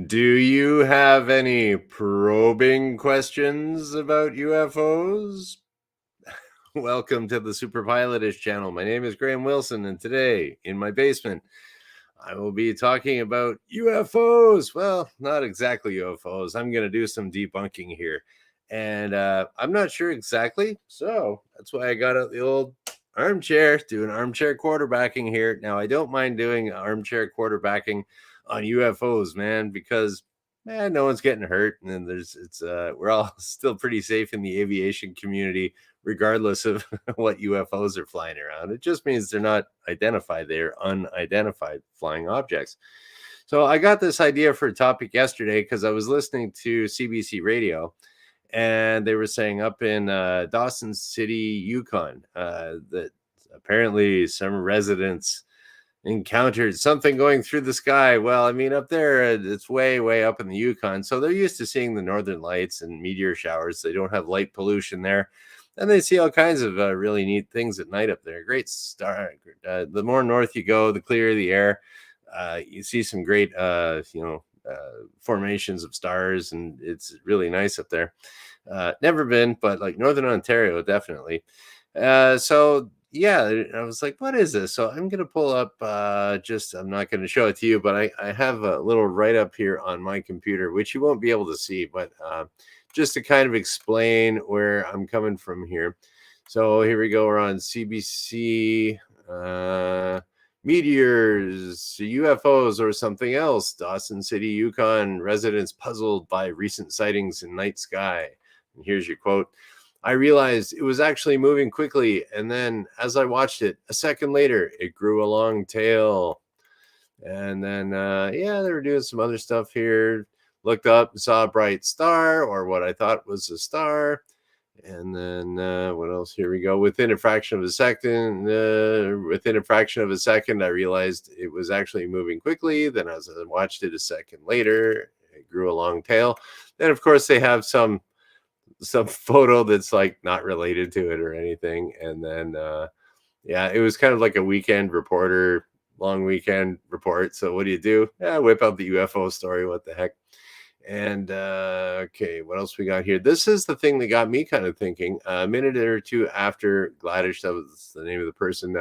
Do you have any probing questions about UFOs? Welcome to the superpilotish channel. My name is Graham Wilson, and today in my basement, I will be talking about UFOs. Well, not exactly UFOs. I'm going to do some debunking here. And I'm not sure exactly. So that's why I got out the old armchair, doing armchair quarterbacking here. Now, I don't mind doing armchair quarterbacking on UFOs, man, because no one's getting hurt. And then we're all still pretty safe in the aviation community, regardless of what UFOs are flying around. It just means they're not identified. They're unidentified flying objects. So I got this idea for a topic yesterday because I was listening to CBC radio, and they were saying up in Dawson City, Yukon, that apparently some residents encountered something going through the sky. Well, I mean, up there, it's way, way up in the Yukon. So they're used to seeing the northern lights and meteor showers. They don't have light pollution there. And they see all kinds of really neat things at night up there. Great star. The more north you go, the clearer the air. You see some great, formations of stars, and it's really nice up there. Never been, but like Northern Ontario, definitely. So yeah, I was like, what is this? So I'm going to pull up, I'm not going to show it to you, but I have a little write up here on my computer, which you won't be able to see, but just to kind of explain where I'm coming from here. So here we go. We're on CBC. Meteors, UFOs, or something else. Dawson City, Yukon residents puzzled by recent sightings in night sky. And here's your quote. I realized it was actually moving quickly, and then as I watched it, a second later, it grew a long tail. And then, they were doing some other stuff here. Looked up and saw a bright star, or what I thought was a star. And then what else? Here we go. Within a fraction of a second, I realized it was actually moving quickly. Then as I watched it a second later, it grew a long tail. Then, of course, they have some photo that's like not related to it or anything. And then, it was kind of like a long weekend report. So what do? Whip out the UFO story. What the heck? And okay, what else we got here? This is the thing that got me kind of thinking. A minute or two after Gladish, that was the name of the person,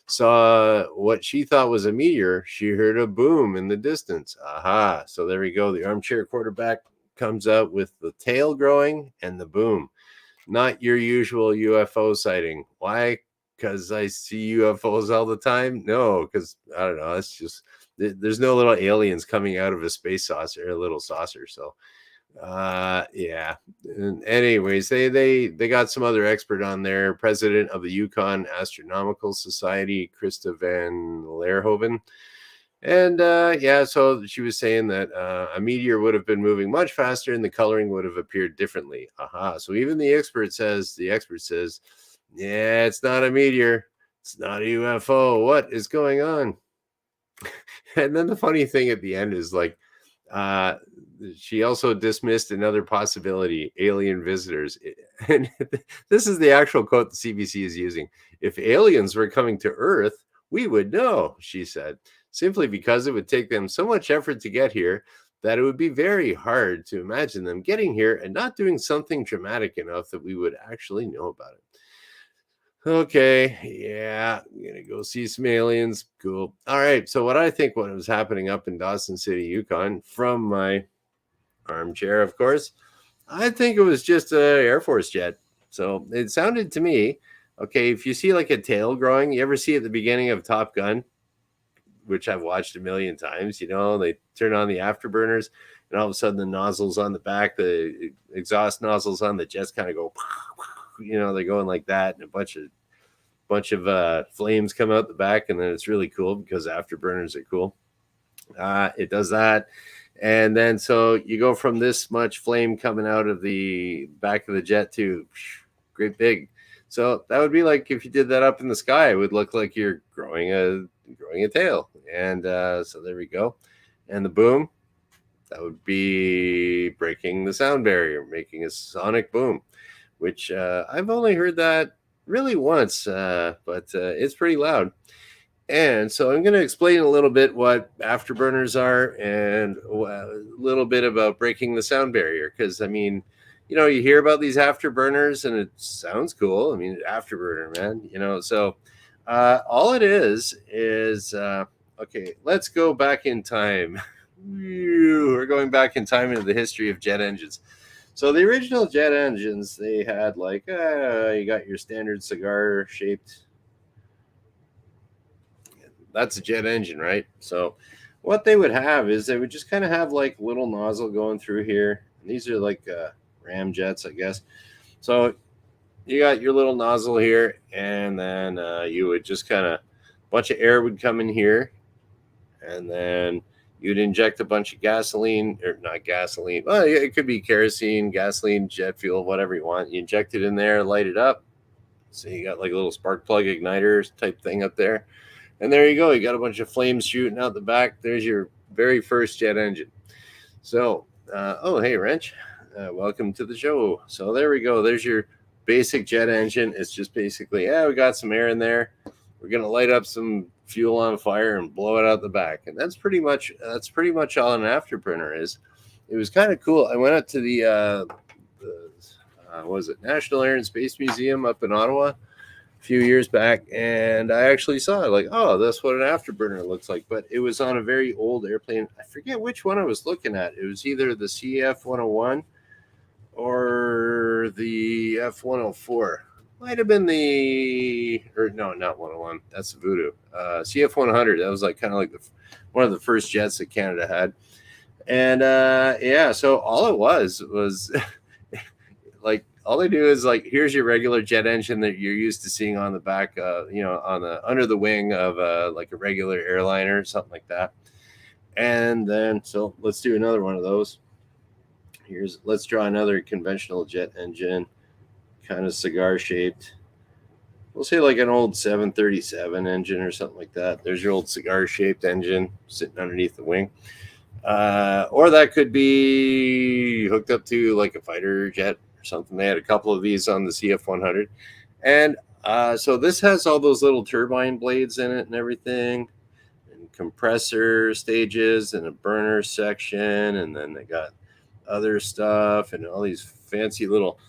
saw what she thought was a meteor, she heard a boom in the distance. Aha. So there we go. The armchair quarterback comes out with the tail growing and the boom. Not your usual UFO sighting. Why? Because I see UFOs all the time? No, because I don't know. It's just there's no little aliens coming out of a space saucer, a little saucer. So and anyways, they got some other expert on there, president of the Yukon Astronomical Society, Krista van Leerhoven. And so she was saying that a meteor would have been moving much faster and the coloring would have appeared differently. Aha. So even the expert says, yeah, it's not a meteor. It's not a UFO. What is going on? And then the funny thing at the end is like, she also dismissed another possibility, alien visitors. And this is the actual quote the CBC is using. If aliens were coming to Earth, we would know, she said, simply because it would take them so much effort to get here that it would be very hard to imagine them getting here and not doing something dramatic enough that we would actually know about it. Okay, yeah, I'm gonna go see some aliens. Cool. All right, so what was happening up in Dawson City, Yukon, from my armchair, of course, I think it was just an Air Force jet. So it sounded to me, okay, if you see like a tail growing, you ever see at the beginning of Top Gun, which I've watched a million times, they turn on the afterburners and all of a sudden the nozzles on the back, the exhaust nozzles on the jets kind of go, they're going like that, and a bunch of flames come out the back, and then it's really cool because afterburners are cool. It does that. And then so you go from this much flame coming out of the back of the jet to great big. So that would be like if you did that up in the sky, it would look like you're growing a tail. And so there we go. And the boom, that would be breaking the sound barrier, making a sonic boom, which I've only heard that really once, but it's pretty loud. And so I'm going to explain a little bit what afterburners are and a little bit about breaking the sound barrier. Because, I mean, you hear about these afterburners and it sounds cool. I mean, afterburner, man, So all it is, okay, let's go back in time. We're going back in time into the history of jet engines. So the original jet engines, they had like, you got your standard cigar shaped, that's a jet engine, right? So what they would have is they would just kind of have like little nozzle going through here. And these are like ram jets, I guess. So you got your little nozzle here, and then you would just kind of, a bunch of air would come in here, and then you'd inject a bunch of gasoline, or not gasoline. Well, it could be kerosene, gasoline, jet fuel, whatever you want. You inject it in there, light it up. So you got like a little spark plug igniter type thing up there. And there you go. You got a bunch of flames shooting out the back. There's your very first jet engine. So, oh, hey, Wrench. Welcome to the show. So there we go. There's your basic jet engine. It's just basically, we got some air in there. We're going to light up some fuel on fire and blow it out the back. And that's pretty much all an afterburner is. It was kind of cool. I went up to the what was it, National Air and Space Museum up in Ottawa a few years back, and I actually saw it, like, oh, that's what an afterburner looks like. But it was on a very old airplane. I forget which one I was looking at. It was either the CF-101 or the F-104. Might have been no, not 101. That's the Voodoo. CF-100. That was like kind of like one of the first jets that Canada had. And so all it was like, all they do is like, here's your regular jet engine that you're used to seeing on the back, on the under the wing of like a regular airliner or something like that. And then, so let's do another one of those. Let's draw another conventional jet engine, kind of cigar shaped. We'll say like an old 737 engine or something like that. There's your old cigar shaped engine sitting underneath the wing. Or that could be hooked up to like a fighter jet or something. They had a couple of these on the CF-100. And so this has all those little turbine blades in it and everything, and compressor stages and a burner section. And then they got other stuff and all these fancy little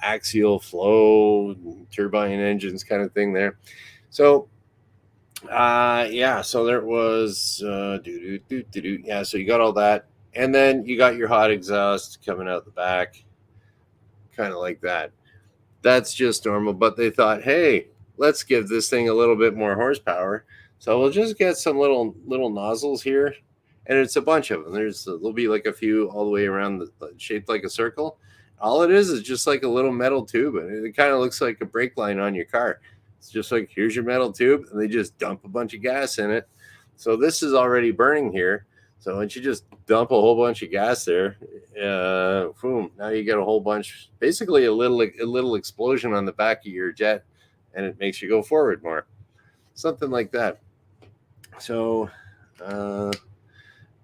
axial flow turbine engines kind of thing there. So so there was so you got all that, and then you got your hot exhaust coming out the back, kind of like that. That's just normal, but they thought, hey, let's give this thing a little bit more horsepower, so we'll just get some little nozzles here, and it's a bunch of them. There'll be like a few all the way around, shaped like a circle. All it is just like a little metal tube, and it kind of looks like a brake line on your car. It's just like, here's your metal tube, and they just dump a bunch of gas in it. So this is already burning here. So once you just dump a whole bunch of gas there, boom, now you get a whole bunch, basically a little explosion on the back of your jet, and it makes you go forward more. Something like that. So,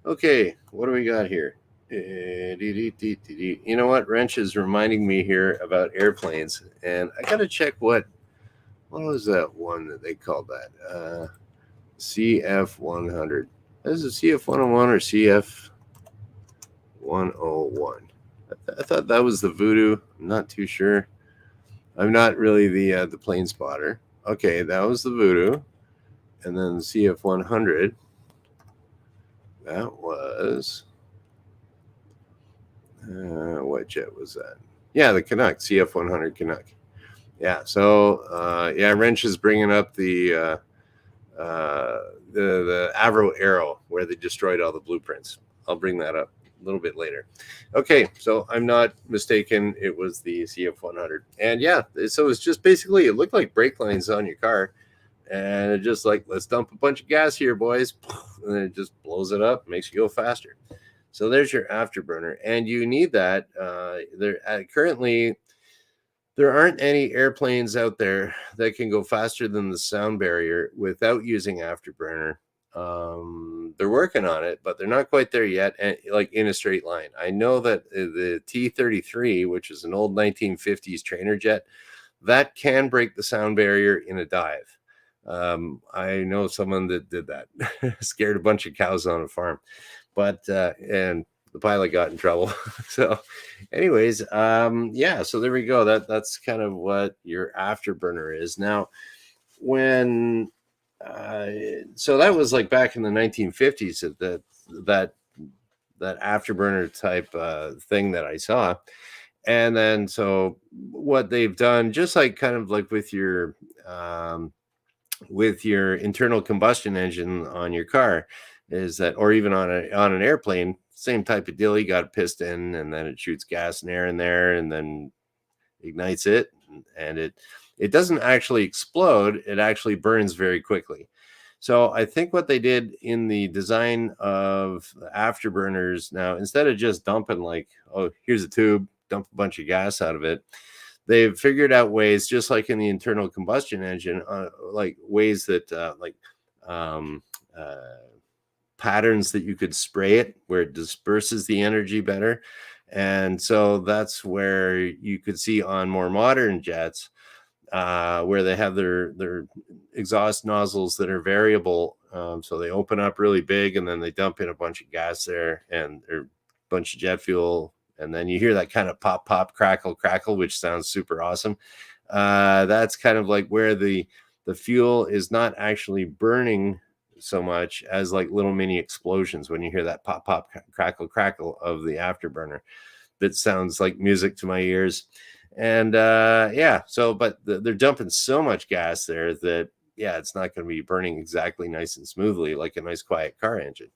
okay, what do we got here? You know what? Wrench is reminding me here about airplanes, and I got to check what was that one that they called that? CF-100. Is it CF-101 or CF-101? I thought that was the Voodoo. I'm not too sure. I'm not really the plane spotter. Okay, that was the Voodoo. And then the CF-100. That was... what jet was that? Yeah, the Canuck, CF-100 Canuck. Yeah, so Wrench is bringing up the Avro Arrow, where they destroyed all the blueprints. I'll bring that up a little bit later. Okay, so I'm not mistaken. It was the CF-100. And so it's just basically, it looked like brake lines on your car. And it just like, let's dump a bunch of gas here, boys. And then it just blows it up, makes you go faster. So there's your afterburner. And you need that. Currently, there aren't any airplanes out there that can go faster than the sound barrier without using afterburner. They're working on it, but they're not quite there yet, and like in a straight line. I know that the T-33, which is an old 1950s trainer jet, that can break the sound barrier in a dive. I know someone that did that, scared a bunch of cows on a farm, but and the pilot got in trouble. So, anyways, yeah. So there we go. That's kind of what your afterburner is now. When uh, so that was like back in the 1950s that that afterburner type thing that I saw. And then so what they've done, just like kind of like um, with your internal combustion engine on your car, is that, or even on an airplane, same type of deal. You got a piston, and then it shoots gas and air in there, and then ignites it, and it doesn't actually explode. It actually burns very quickly. So I think what they did in the design of afterburners now, instead of just dumping like, oh, here's a tube, dump a bunch of gas out of it, they've figured out ways, just like in the internal combustion engine, like ways that um, uh, patterns that you could spray it where it disperses the energy better. And so that's where you could see on more modern jets, where they have their exhaust nozzles that are variable. So they open up really big, and then they dump in a bunch of gas there, and a bunch of jet fuel, and then you hear that kind of pop, pop, crackle, crackle, which sounds super awesome. That's kind of like where the fuel is not actually burning so much as like little mini explosions when you hear that pop, pop, crackle, crackle of the afterburner. That sounds like music to my ears. And yeah, so but they're dumping so much gas there that yeah, it's not going to be burning exactly nice and smoothly like a nice quiet car engine.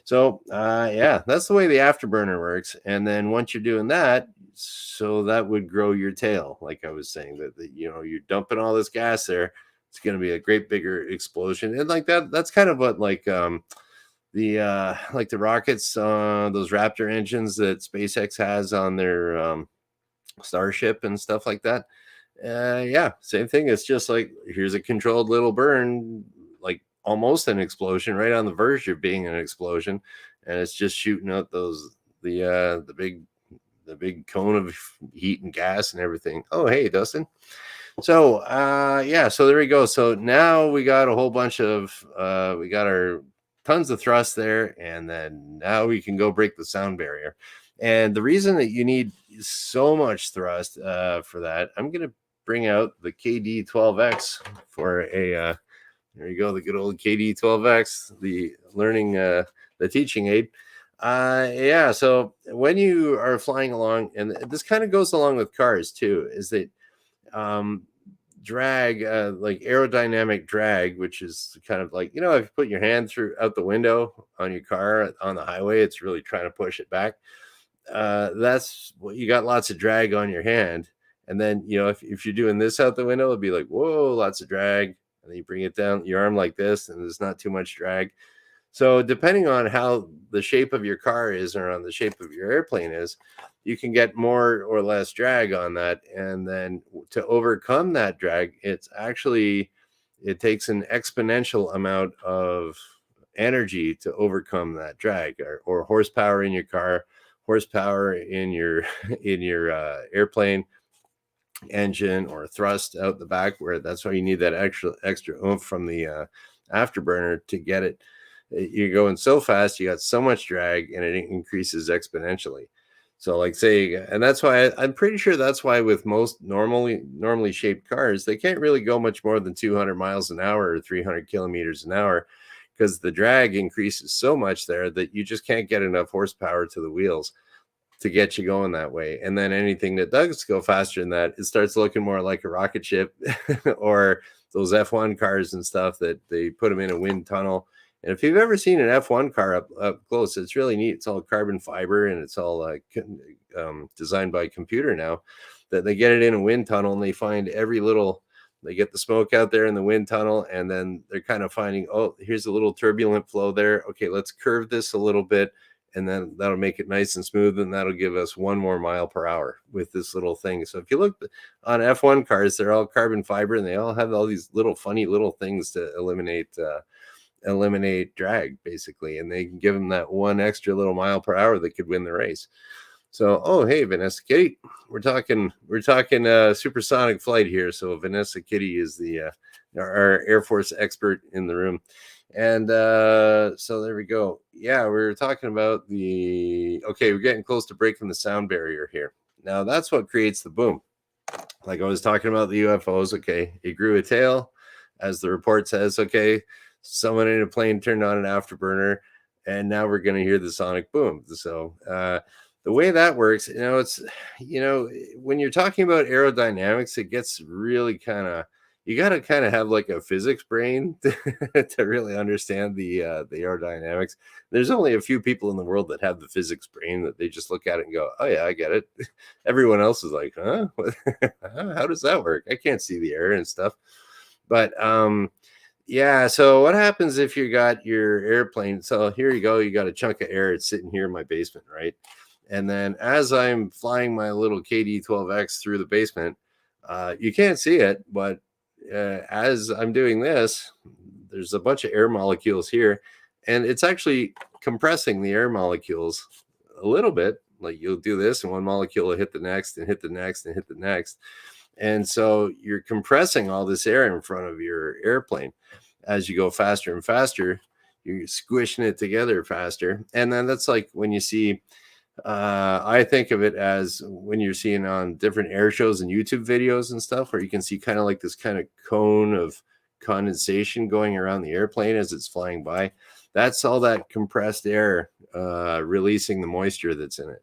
So yeah, that's the way the afterburner works. And then once you're doing that, so that would grow your tail, like I was saying, that you know, you're dumping all this gas there. It's going to be a great bigger explosion, and like that's kind of what like the rockets, those Raptor engines that SpaceX has on their Starship and stuff like that. Yeah, same thing. It's just like, here's a controlled little burn, like almost an explosion, right on the verge of being an explosion, and it's just shooting out the big cone of heat and gas and everything. Oh, hey, Dustin. So yeah, so there we go. So now we got a whole bunch of we got our tons of thrust there, and then now we can go break the sound barrier. And the reason that you need so much thrust for that, I'm gonna bring out the KD12X for a there you go, the good old KD12X, the the teaching aid. Yeah, so when you are flying along, and this kind of goes along with cars too, is that um, drag, like aerodynamic drag, which is kind of like, you know, if you put your hand through out the window on your car on the highway, it's really trying to push it back. That's what you got, lots of drag on your hand. And then, you know, if you're doing this out the window, it'd be like, whoa, lots of drag. And then you bring it down your arm like this, and there's not too much drag. So depending on how the shape of your car is, or on the shape of your airplane is, you can get more or less drag on that. And then to overcome that drag, it takes an exponential amount of energy to overcome that drag, or horsepower in your car, horsepower in your in your airplane engine, or thrust out the back, where that's why you need that extra oomph from the afterburner to get it. You're going so fast, you got so much drag, and it increases exponentially. So like say, and that's why I'm pretty sure that's why with most normally shaped cars, they can't really go much more than 200 miles an hour or 300 kilometers an hour, because the drag increases so much there that you just can't get enough horsepower to the wheels to get you going that way. And then anything that does go faster than that, it starts looking more like a rocket ship or those F1 cars and stuff, that they put them in a wind tunnel. And if you've ever seen an F1 car up close, it's really neat. It's all carbon fiber, and it's all designed by computer now, that they get it in a wind tunnel, and they find they get the smoke out there in the wind tunnel, and then they're kind of finding, oh, here's a little turbulent flow there. Okay, let's curve this a little bit, and then that'll make it nice and smooth, and that'll give us 1 more mile per hour with this little thing. So if you look on F1 cars, they're all carbon fiber, and they all have all these little funny little things to eliminate drag, basically, and they can give them that 1 extra little mile per hour that could win the race. So, oh, hey, Vanessa Kitty, we're talking supersonic flight here. So Vanessa Kitty is the our Air Force expert in the room. And so there we go. Yeah, we were talking about we're getting close to breaking the sound barrier here. Now that's what creates the boom. Like I was talking about the UFOs. Okay, it grew a tail, as the report says. Okay, someone in a plane turned on an afterburner, and now we're going to hear the sonic boom. So the way that works, it's when you're talking about aerodynamics, it gets really kind of, you got to kind of have like a physics brain to really understand the aerodynamics. There's only a few people in the world that have the physics brain, that they just look at it and go, "Oh yeah, I get it." Everyone else is like, "Huh? How does that work? I can't see the air and stuff." But yeah. So what happens if you got your airplane? So here you go. You got a chunk of air. It's sitting here in my basement, right? And then as I'm flying my little KD-12X through the basement, you can't see it, but as I'm doing this, there's a bunch of air molecules here, and it's actually compressing the air molecules a little bit. Like you'll do this, and one molecule will hit the next, and hit the next, and hit the next. And so you're compressing all this air in front of your airplane. As you go faster and faster, you're squishing it together faster. And then that's like when you see, I think of it as when you're seeing on different air shows and YouTube videos and stuff, where you can see kind of like this kind of cone of condensation going around the airplane as it's flying by. That's all that compressed air releasing the moisture that's in it.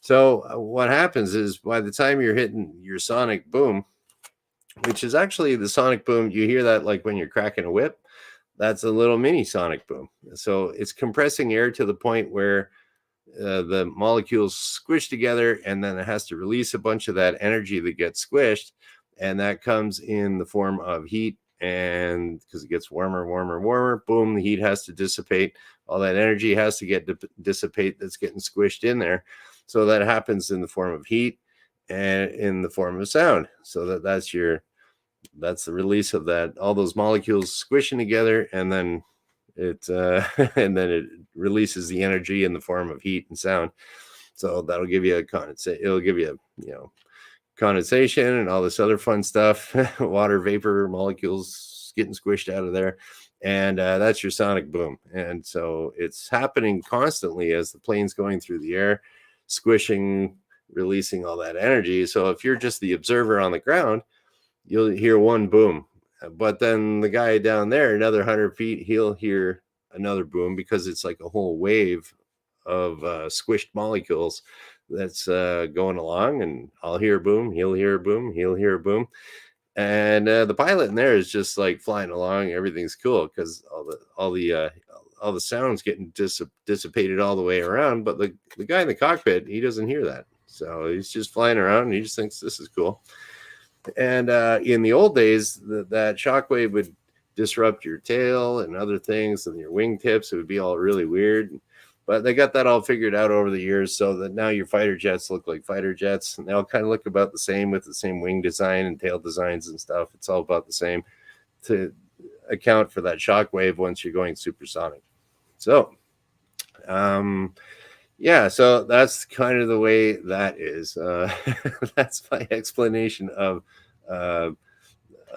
So what happens is, by the time you're hitting your sonic boom, which is actually the sonic boom, you hear that like when you're cracking a whip, that's a little mini sonic boom. So it's compressing air to the point where the molecules squish together, and then it has to release a bunch of that energy that gets squished, and that comes in the form of heat. And because it gets warmer, warmer, warmer, boom, the heat has to dissipate. All that energy has to get dissipate that's getting squished in there. So that happens in the form of heat and in the form of sound. So that's the release of that, all those molecules squishing together, and then it and then it releases the energy in the form of heat and sound. So that'll give you a condensate. It'll give you condensation and all this other fun stuff. Water vapor molecules getting squished out of there, and that's your sonic boom. And so it's happening constantly as the plane's going through the air, squishing, releasing all that energy. So if you're just the observer on the ground, you'll hear one boom, but then the guy down there, another 100 feet, he'll hear another boom, because it's like a whole wave of squished molecules that's going along. And I'll hear a boom, he'll hear a boom, he'll hear a boom. And the pilot in there is just like flying along. Everything's cool because all the sounds getting dissipated all the way around. But the guy in the cockpit, he doesn't hear that. So he's just flying around, and he just thinks this is cool. And in the old days, that shockwave would disrupt your tail and other things, and your wingtips. It would be all really weird. But they got that all figured out over the years, so that now your fighter jets look like fighter jets, and they all kind of look about the same, with the same wing design and tail designs and stuff. It's all about the same to account for that shockwave once you're going supersonic. So, yeah, so that's kind of the way that is. That's my explanation of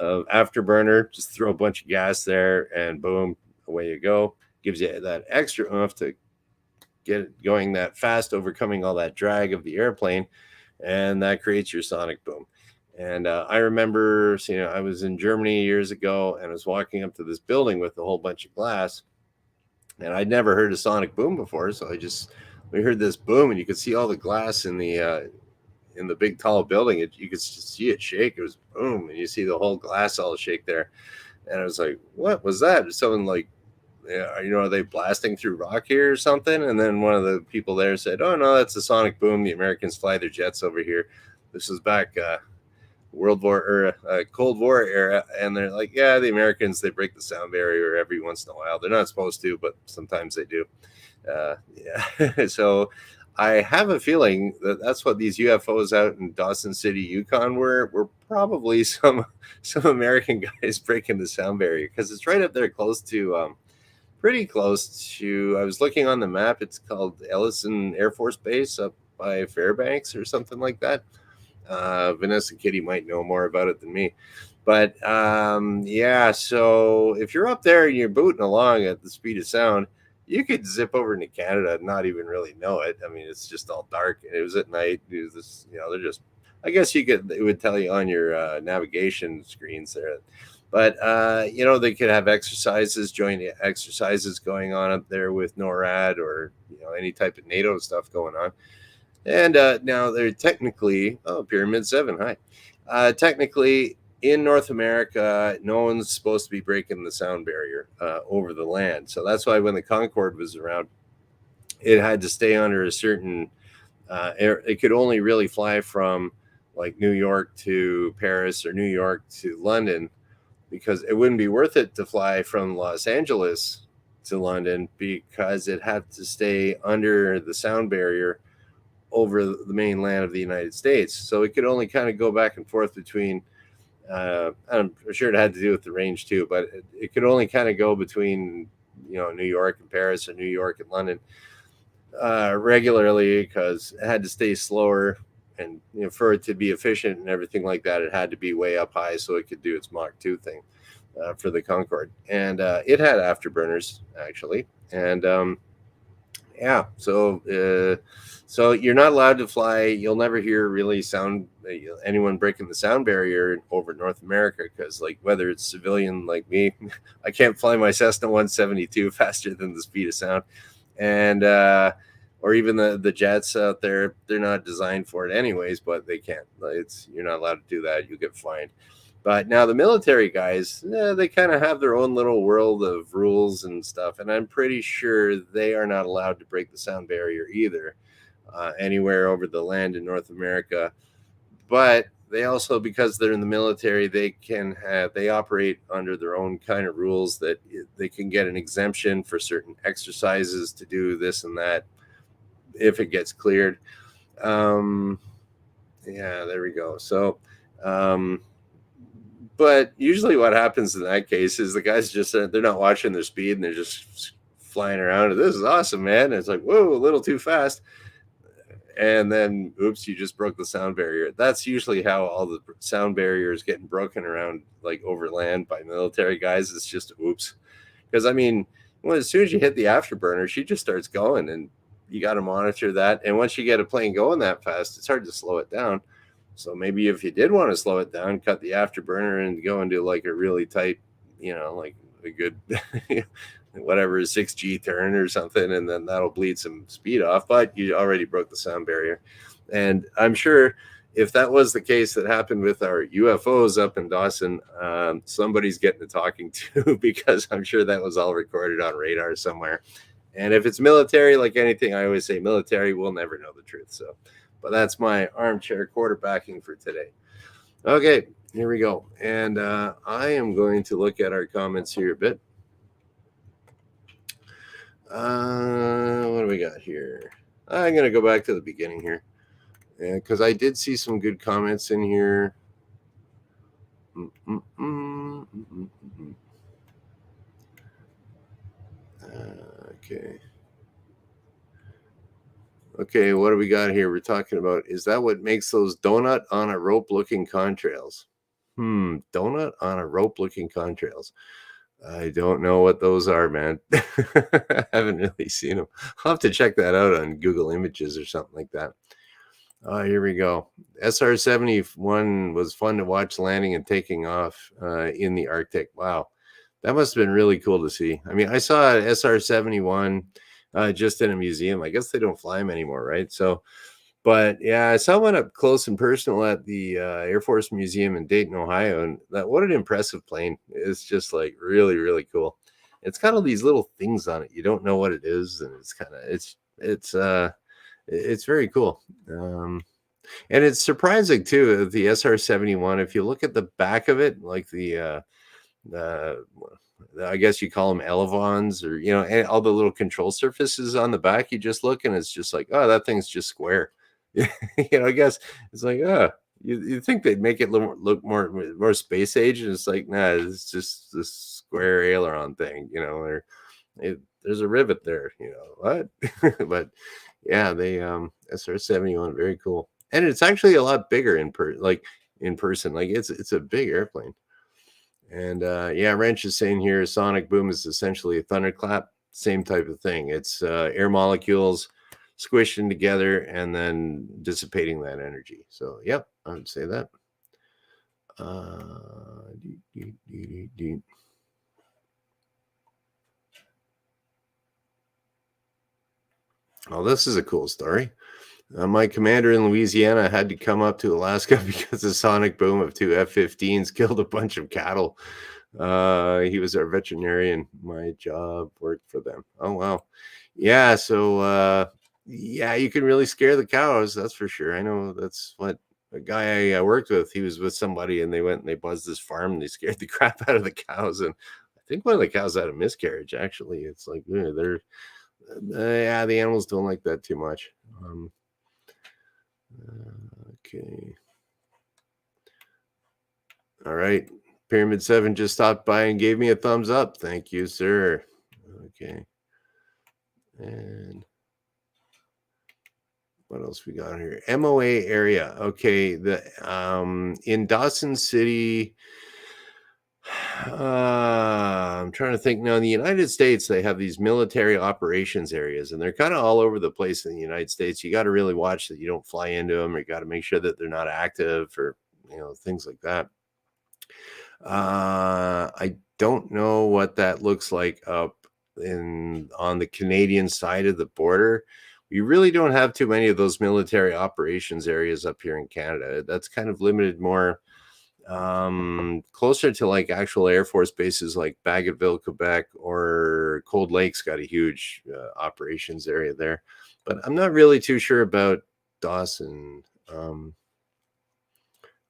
afterburner. Just throw a bunch of gas there, and boom, away you go. Gives you that extra oomph to get it going that fast, overcoming all that drag of the airplane, and that creates your sonic boom. And I remember, I was in Germany years ago, and I was walking up to this building with a whole bunch of glass, and I'd never heard a sonic boom before. So we heard this boom, and you could see all the glass in the big tall building. You could see it shake. It was boom, and you see the whole glass all shake there. And I was like, "What was that?" Someone like, are they blasting through rock here or something? And then one of the people there said, "Oh no, that's a sonic boom. The Americans fly their jets over here." This was back World War or Cold War era, and they're like, "Yeah, the Americans, they break the sound barrier every once in a while. They're not supposed to, but sometimes they do." Yeah. So I have a feeling that that's what these UFOs out in Dawson City, Yukon were probably some American guys breaking the sound barrier, because it's right up there close to pretty close to, I was looking on the map, it's called Ellison Air Force Base up by Fairbanks or something like that. Vanessa Kitty might know more about it than me. But yeah, so if you're up there and you're booting along at the speed of sound, you could zip over into Canada and not even really know it. I mean, it's just all dark. It was at night. It was this, they're just. I guess you could. It would tell you on your navigation screens there. But they could have exercises, joint exercises going on up there with NORAD or any type of NATO stuff going on. And now they're technically, Pyramid 7, hi. Technically, in North America, no one's supposed to be breaking the sound barrier over the land. So that's why when the Concorde was around, it had to stay under a certain, it could only really fly from like New York to Paris or New York to London, because it wouldn't be worth it to fly from Los Angeles to London, because it had to stay under the sound barrier over the mainland of the United States. So it could only kind of go back and forth between, I'm sure it had to do with the range too, but it could only kind of go between, New York and Paris or New York and London regularly, because it had to stay slower. And for it to be efficient and everything like that, it had to be way up high so it could do its Mach 2 thing for the Concorde. And it had afterburners, actually. And yeah, so you're not allowed to fly. You'll never hear really anyone breaking the sound barrier over North America, because like whether it's civilian like me, I can't fly my Cessna 172 faster than the speed of sound, and or even the jets out there, they're not designed for it anyways, but they can't. You're not allowed to do that. You get fined. But now the military guys, they kind of have their own little world of rules and stuff, and I'm pretty sure they are not allowed to break the sound barrier either anywhere over the land in North America. But they also, because they're in the military, they operate under their own kind of rules, that they can get an exemption for certain exercises to do this and that if it gets cleared. Yeah, there we go. So but usually what happens in that case is the guys just, they're not watching their speed and they're just flying around. And this is awesome, man. And it's like, whoa, a little too fast. And then, oops, you just broke the sound barrier. That's usually how all the sound barriers getting broken around, like over land by military guys. It's just oops. Because I mean, as soon as you hit the afterburner, she just starts going, and you got to monitor that. And once you get a plane going that fast, it's hard to slow it down. So maybe if you did want to slow it down, cut the afterburner and go into like a really tight, like a good, whatever, 6G turn or something, and then that'll bleed some speed off. But you already broke the sound barrier. And I'm sure if that was the case that happened with our UFOs up in Dawson, somebody's getting a talking to, because I'm sure that was all recorded on radar somewhere. And if it's military, like anything, I always say military will never know the truth. So, but that's my armchair quarterbacking for today. Okay, here we go. And I am going to look at our comments here a bit. What do we got here? I'm going to go back to the beginning here, because I did see some good comments in here. Okay, what do we got here? We're talking about, is that what makes those donut on a rope looking contrails? Donut on a rope looking contrails. I don't know what those are, man. I haven't really seen them. I'll have to check that out on Google Images or something like that. Here we go. SR-71 was fun to watch landing and taking off in the Arctic. Wow. That must have been really cool to see. I mean, I saw SR-71 just in a museum. I guess they don't fly them anymore, right? So, but yeah, I saw one up close and personal at the Air Force Museum in Dayton, Ohio. And what an impressive plane. It's just like really, really cool. It's got all these little things on it. You don't know what it is. And it's kind of, it's very cool. And it's surprising too, the SR-71, if you look at the back of it, like the I guess you call them elevons, or all the little control surfaces on the back, you just look and it's just like, oh, that thing's just square. I guess it's like, oh, you think they'd make it look more space age, and it's like, nah, it's just this square aileron thing, there's a rivet there, what? But yeah, they SR-71, very cool. And it's actually a lot bigger in person. Like it's a big airplane. And yeah, Wrench is saying here, sonic boom is essentially a thunderclap. Same type of thing. It's air molecules squishing together and then dissipating that energy. So, yep, I would say that. Oh, this is a cool story. My commander in Louisiana had to come up to Alaska because the sonic boom of two F-15s killed a bunch of cattle. He was our veterinarian. My job worked for them. Oh, wow. Yeah. So, yeah, you can really scare the cows. That's for sure. I know that's what a guy I worked with, he was with somebody and they went and they buzzed this farm and they scared the crap out of the cows. And I think one of the cows had a miscarriage, actually. It's like, they're, yeah, the animals don't like that too much. Okay. All right. Pyramid 7 just stopped by and gave me a thumbs up. Thank you, sir. Okay. And what else we got here? MOA area. Okay. The in Dawson City. I'm trying to think now. In the United States, they have these military operations areas, and they're kind of all over the place in the United States. You got to really watch that you don't fly into them, or you got to make sure that they're not active, or things like that. I don't know what that looks like up on the Canadian side of the border. We really don't have too many of those military operations areas up here in Canada. That's kind of limited more closer to like actual Air Force bases like Bagotville, Quebec, or Cold Lake's got a huge operations area there. But I'm not really too sure about Dawson.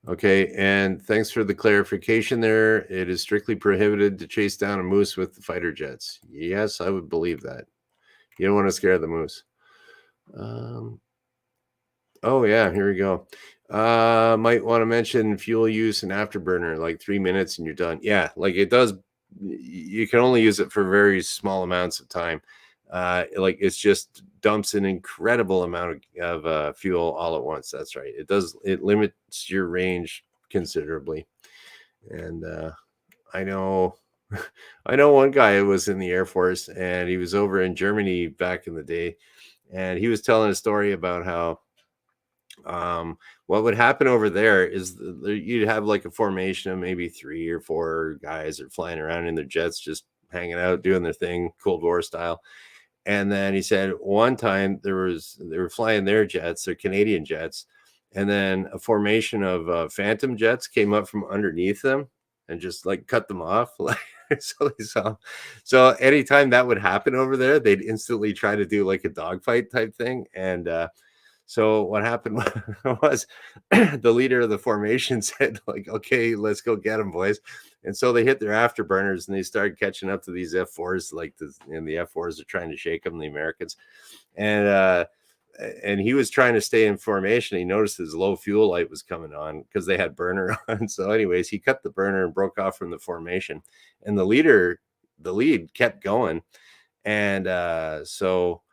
Okay, and thanks for the clarification there. It is strictly prohibited to chase down a moose with the fighter jets. Yes, I would believe that. You don't want to scare the moose. Oh, yeah, here we go. Might want to mention fuel use and afterburner, like 3 minutes and you're done. Yeah, like it does. You can only use it for very small amounts of time. Like it's just dumps an incredible amount of fuel all at once. That's right. It limits your range considerably. And I know I know one guy who was in the Air Force and he was over in Germany back in the day, and he was telling a story about how what would happen over there is you'd have like a formation of maybe 3 or 4 guys are flying around in their jets, just hanging out, doing their thing, Cold War style. And then he said one time they were flying their jets, their Canadian jets, and then a formation of Phantom jets came up from underneath them and just like cut them off. So anytime that would happen over there, they'd instantly try to do like a dogfight type thing. And so what happened was the leader of the formation said, like, okay, let's go get them, boys. And so they hit their afterburners and they started catching up to these F4s, and the F4s are trying to shake them, the Americans. And he was trying to stay in formation. He noticed his low fuel light was coming on because they had burner on. So anyways, he cut the burner and broke off from the formation. And the lead kept going. And so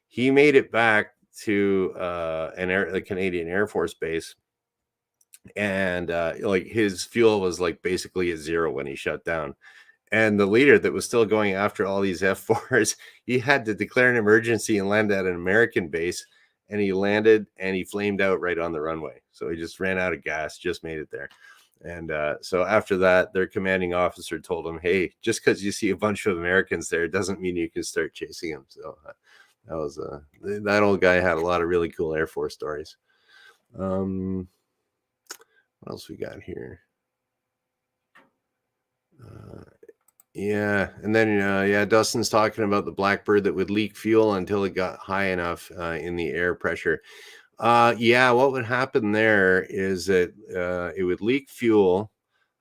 he made it back to the Canadian Air Force base, and like his fuel was like basically at zero when he shut down. And the leader that was still going after all these F4s, he had to declare an emergency and land at an American base. And he landed and he flamed out right on the runway. So he just ran out of gas, just made it there. And so after that, their commanding officer told him, hey, just because you see a bunch of Americans there doesn't mean you can start chasing them. So that was that old guy had a lot of really cool Air Force stories. What else we got here? Yeah, and then yeah, Dustin's talking about the Blackbird that would leak fuel until it got high enough in the air pressure. Yeah, what would happen there is that it would leak fuel.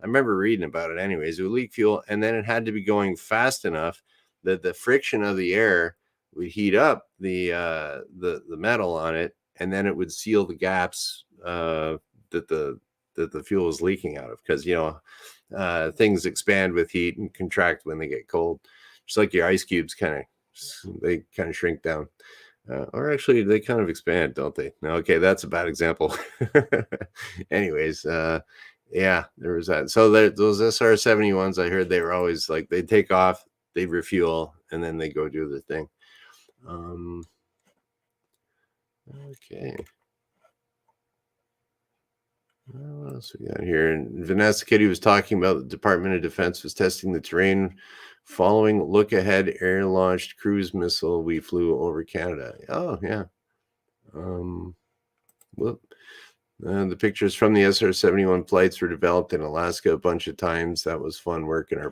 I remember reading about it anyways. It would leak fuel, and then it had to be going fast enough that the friction of the air would heat up the metal on it, and then it would seal the gaps that the fuel is leaking out of, because things expand with heat and contract when they get cold, just like your ice cubes kind of shrink down. Or actually, they kind of expand, don't they? No, okay, that's a bad example. Anyways, Yeah, there was that. So those SR-71s, I heard they were always like they take off, they refuel, and then they go do their thing. Um, okay. What else we got here? And Vanessa Kitty was talking about the Department of Defense was testing the terrain following look ahead air launched cruise missile we flew over Canada. Oh, yeah. Well, the pictures from the SR-71 flights were developed in Alaska a bunch of times. That was fun work in our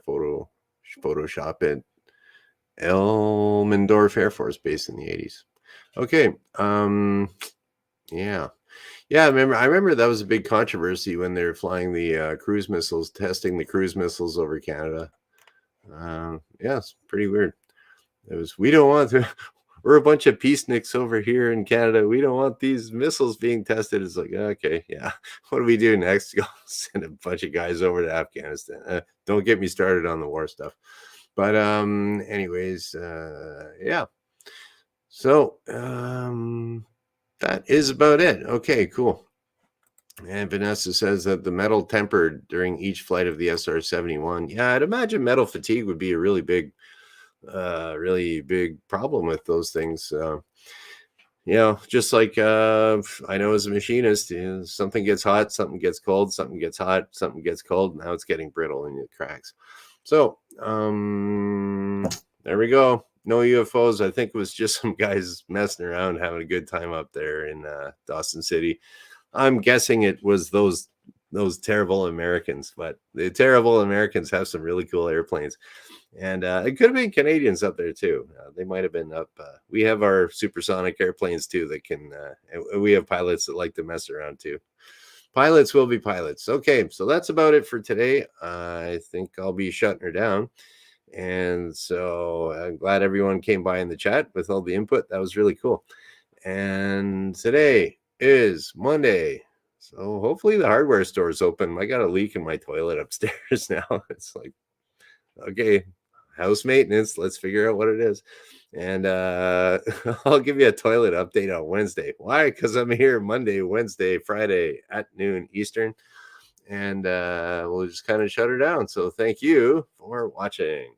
Photoshop at Elmendorf Air Force Base in the 80s. Okay. Yeah. Yeah, I remember that was a big controversy when they were flying the cruise missiles, testing the cruise missiles over Canada. Yeah, it's pretty weird. It was, we don't want to, we're a bunch of peaceniks over here in Canada. We don't want these missiles being tested. It's like, okay, yeah. What do we do next? Go send a bunch of guys over to Afghanistan. Don't get me started on the war stuff. But anyways, yeah. So that is about it. Okay, cool. And Vanessa says that the metal tempered during each flight of the SR-71. Yeah, I'd imagine metal fatigue would be a really big problem with those things. Just like I know as a machinist, something gets hot, something gets cold, something gets hot, something gets cold. Now it's getting brittle and it cracks. So there we go. No UFOs. I think it was just some guys messing around, having a good time up there in Dawson City. I'm guessing it was those terrible Americans, but the terrible Americans have some really cool airplanes. And it could have been Canadians up there too. They might have been up. We have our supersonic airplanes too that can, and we have pilots that like to mess around too. Pilots will be pilots. Okay, so that's about it for today. I think I'll be shutting her down. And so I'm glad everyone came by in the chat with all the input. That was really cool. And today is Monday. So hopefully the hardware store is open. I got a leak in my toilet upstairs now. It's like, okay, house maintenance. Let's figure out what it is. And I'll give you a toilet update on Wednesday. Why? Because I'm here Monday, Wednesday, Friday at noon Eastern. And we'll just kind of shut her down. So thank you for watching.